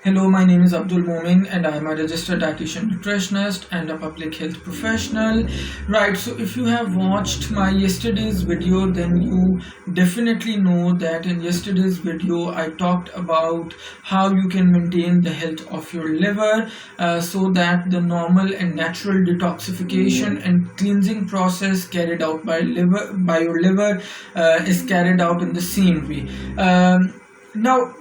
Hello, my name is Abdul Momin and I am a registered dietitian nutritionist and a public health professional. Right, so if you have watched my yesterday's video, then you definitely know that in yesterday's video I talked about how you can maintain the health of your liver so that the normal and natural detoxification and cleansing process carried out by your liver is carried out in the same way. Now,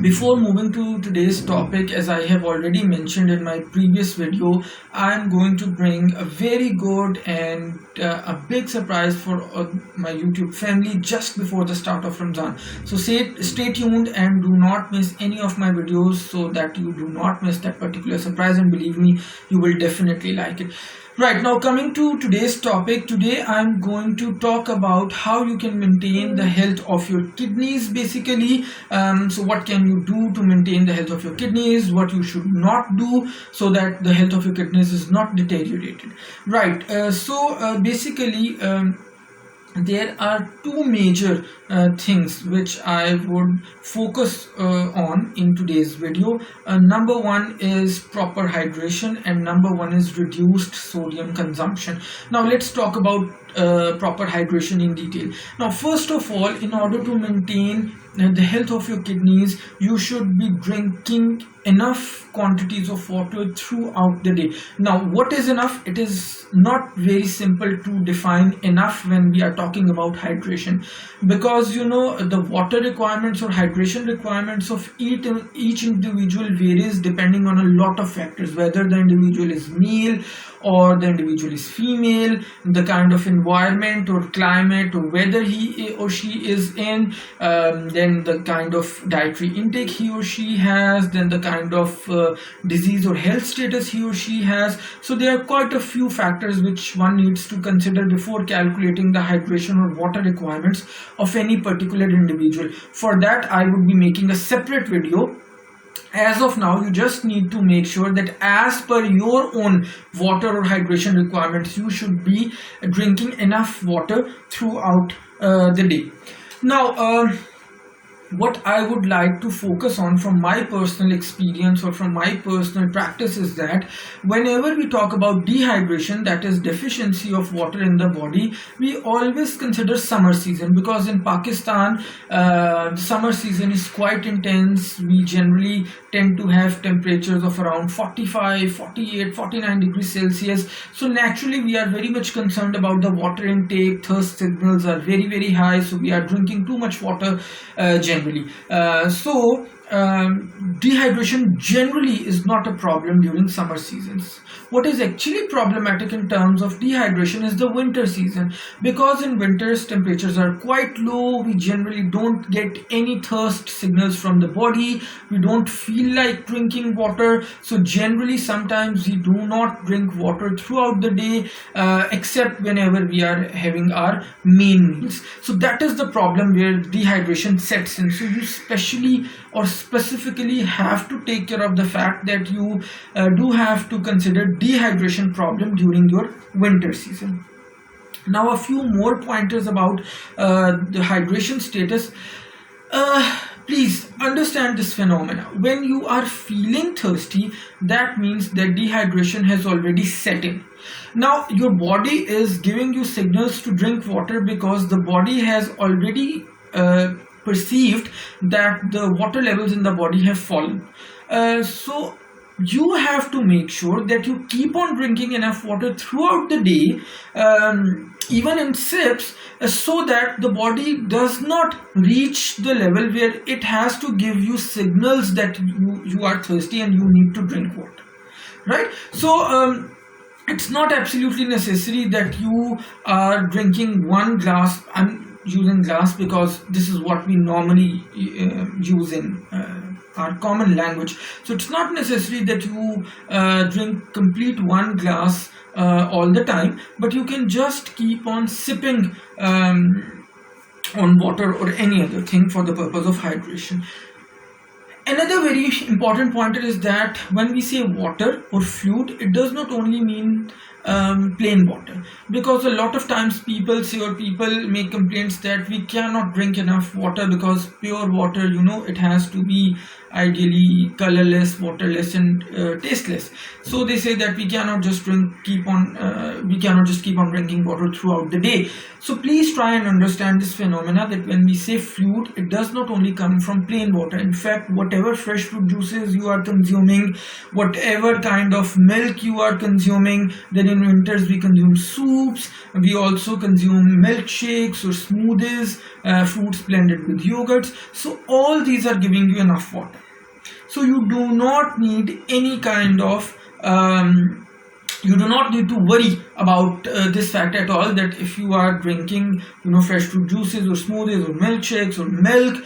before moving to today's topic, as I have already mentioned in my previous video, I'm going to bring a very good and a big surprise for my YouTube family just before the start of Ramadan. So stay tuned and do not miss any of my videos so that you do not miss that particular surprise, and believe me, you will definitely like it. Right, now coming to today's topic, today I'm going to talk about how you can maintain the health of your kidneys basically. So what can you do to maintain the health of your kidneys, what you should not do so that the health of your kidneys is not deteriorated. Right, basically there are two major things which I would focus on in today's video. Number one is proper hydration and number one is reduced sodium consumption. Now let's talk about proper hydration in detail. Now first of all, in order to maintain the health of your kidneys, you should be drinking enough quantities of water throughout the day. Now what is enough? It is not very simple to define enough when we are talking about hydration, because you know the water requirements or hydration requirements of each individual varies depending on a lot of factors, whether the individual is male or the individual is female, the kind of environment or climate or whether he or she is in, then the kind of dietary intake he or she has, then the kind of disease or health status he or she has. So there are quite a few factors which one needs to consider before calculating the hydration or water requirements of any particular individual. For that I would be making a separate video. As of now, you just need to make sure that as per your own water or hydration requirements, you should be drinking enough water throughout the day. Now, what I would like to focus on from my personal experience or from my personal practice is that whenever we talk about dehydration, that is deficiency of water in the body, we always consider summer season, because in Pakistan the summer season is quite intense. We generally tend to have temperatures of around 45, 48, 49 degrees Celsius. So naturally we are very much concerned about the water intake. Thirst signals are very high, so we are drinking too much water generally. Dehydration generally is not a problem during summer seasons. What is actually problematic in terms of dehydration is the winter season, because in winters temperatures are quite low. We generally don't get any thirst signals from the body. We don't feel like drinking water. So generally sometimes we do not drink water throughout the day except whenever we are having our main meals. So that is the problem where dehydration sets in. So you specifically have to take care of the fact that you do have to consider dehydration problem during your winter season. Now a few more pointers about the hydration status. Please understand this phenomena. When you are feeling thirsty, that means that dehydration has already set in. Now your body is giving you signals to drink water because the body has already perceived that the water levels in the body have fallen. So you have to make sure that you keep on drinking enough water throughout the day, even in sips, so that the body does not reach the level where it has to give you signals that you are thirsty and you need to drink water, right? So it's not absolutely necessary that you are drinking one glass. I'm using glass because this is what we normally use in our common language. So it's not necessary that you drink complete one glass all the time, but you can just keep on sipping on water or any other thing for the purpose of hydration. Another very important pointer is that when we say water or fluid, it does not only mean plain water, because a lot of times people say, or people make complaints that we cannot drink enough water because pure water, it has to be ideally colorless, waterless, and tasteless. So they say that we cannot just keep on drinking water throughout the day. So please try and understand this phenomena, that when we say fluid, it does not only come from plain water. In fact, whatever fresh fruit juices you are consuming, whatever kind of milk you are consuming, then in winters we consume soups, we also consume milkshakes or smoothies, fruits blended with yogurts. So all these are giving you enough water. So you do not need any kind of you do not need to worry about this fact at all, that if you are drinking fresh fruit juices or smoothies or milkshakes or milk,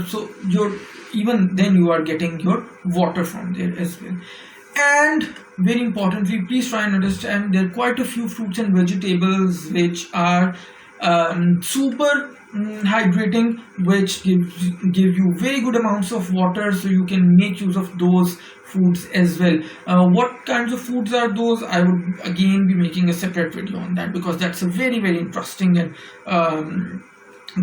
so even then you are getting your water from there as well. And very importantly, please try and understand, there are quite a few fruits and vegetables which are super hydrating, which give you very good amounts of water, so you can make use of those foods as well. What kinds of foods are those? I would again be making a separate video on that, because that's a very, very interesting and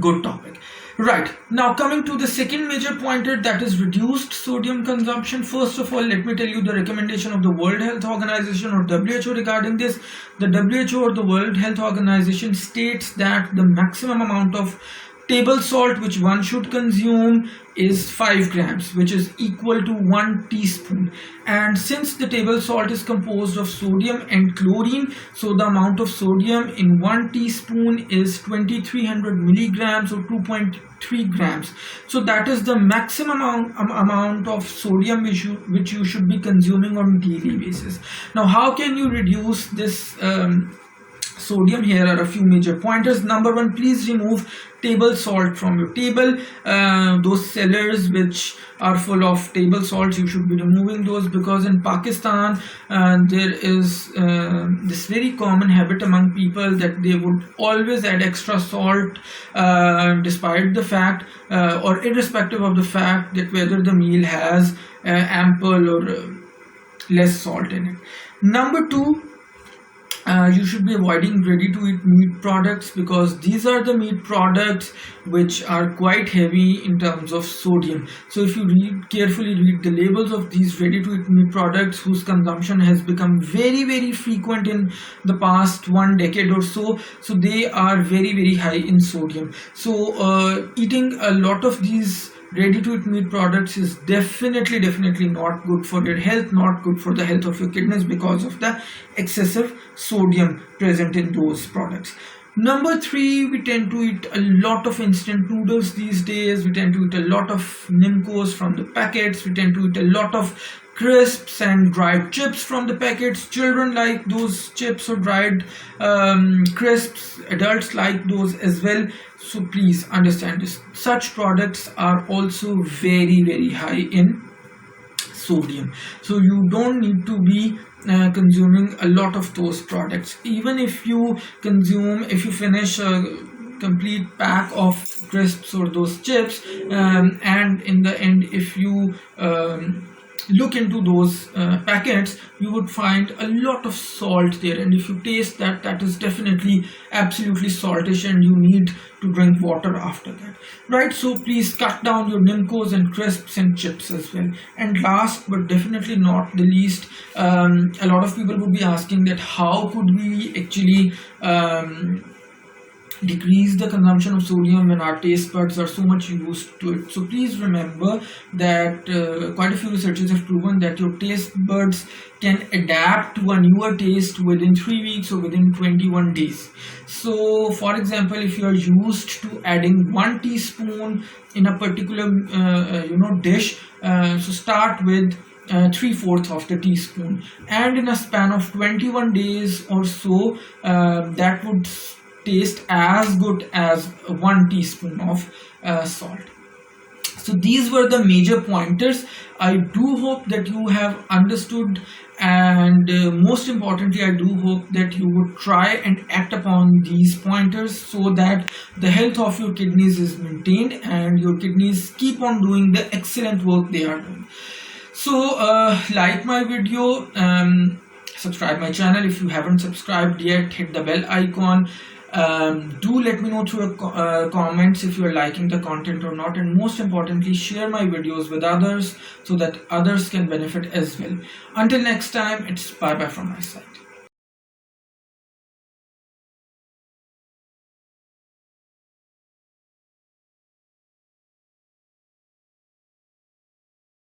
good topic. Right, now coming to the second major pointer, that is reduced sodium consumption. First of all, let me tell you the recommendation of the World Health Organization, or WHO, regarding this. The WHO, or the World Health Organization, states that the maximum amount of table salt which one should consume is 5 grams, which is equal to 1 teaspoon. And since the table salt is composed of sodium and chlorine, so the amount of sodium in 1 teaspoon is 2300 milligrams, or 2.3 grams. So that is the maximum amount of sodium which you should be consuming on a daily basis. Now, how can you reduce this sodium? Here are a few major pointers. Number one, please remove table salt from your table. Those cellars which are full of table salts, you should be removing those, because in Pakistan there is this very common habit among people that they would always add extra salt, despite the fact or irrespective of the fact that whether the meal has ample or less salt in it. Number two, you should be avoiding ready-to-eat meat products, because these are the meat products which are quite heavy in terms of sodium. So if you carefully read the labels of these ready-to-eat meat products, whose consumption has become very, very frequent in the past 1 decade or so, so they are very, very high in sodium. So eating a lot of these ready-to-eat meat products is definitely not good for your health, not good for the health of your kidneys, because of the excessive sodium present in those products. Number three, we tend to eat a lot of instant noodles these days. We tend to eat a lot of Nimcos from the packets. We tend to eat a lot of crisps and dried chips from the packets. Children like those chips or dried crisps. Adults like those as well. So please understand this. Such products are also very, very high in sodium. So you don't need to be consuming a lot of those products. Even if you finish a complete pack of crisps or those chips, and in the end, if you look into those packets, you would find a lot of salt there, and if you taste that, that is definitely absolutely saltish, and you need to drink water after that, right? So please cut down your Nimcos and crisps and chips as well. And last but definitely not the least, a lot of people would be asking that how could we actually decrease the consumption of sodium when our taste buds are so much used to it. So please remember that quite a few researchers have proven that your taste buds can adapt to a newer taste within 3 weeks or within 21 days. So for example, if you are used to adding 1 teaspoon in a particular dish, so start with 3/4 of the teaspoon, and in a span of 21 days or so, that would taste as good as 1 teaspoon of salt. So these were the major pointers. I do hope that you have understood, and most importantly, I do hope that you would try and act upon these pointers so that the health of your kidneys is maintained and your kidneys keep on doing the excellent work they are doing. So like my video, subscribe my channel. If you haven't subscribed yet, hit the bell icon. Do let me know through your comments if you are liking the content or not, and most importantly, share my videos with others so that others can benefit as well. Until next time, it's bye bye from my side.